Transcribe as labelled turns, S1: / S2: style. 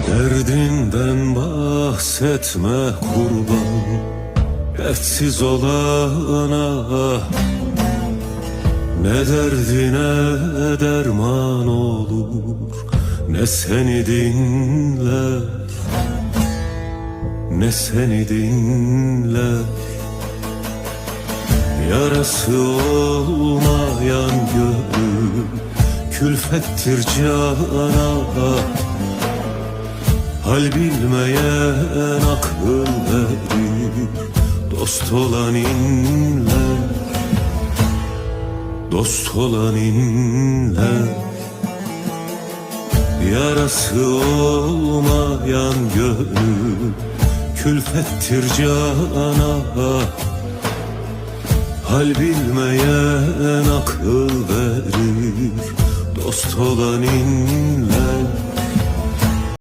S1: Derdinden bahsetme kurban, dertsiz olana. Ne derdine derman olur, ne seni dinler, ne seni dinler. Yarası olmayan gönül külfettir cana. Hal bilmeyen akıl verir, dost olan inler, dost olan inler. Yarası olmayan gönül külfettir cana. Hal bilmeyen akıl verir, dost olan inler.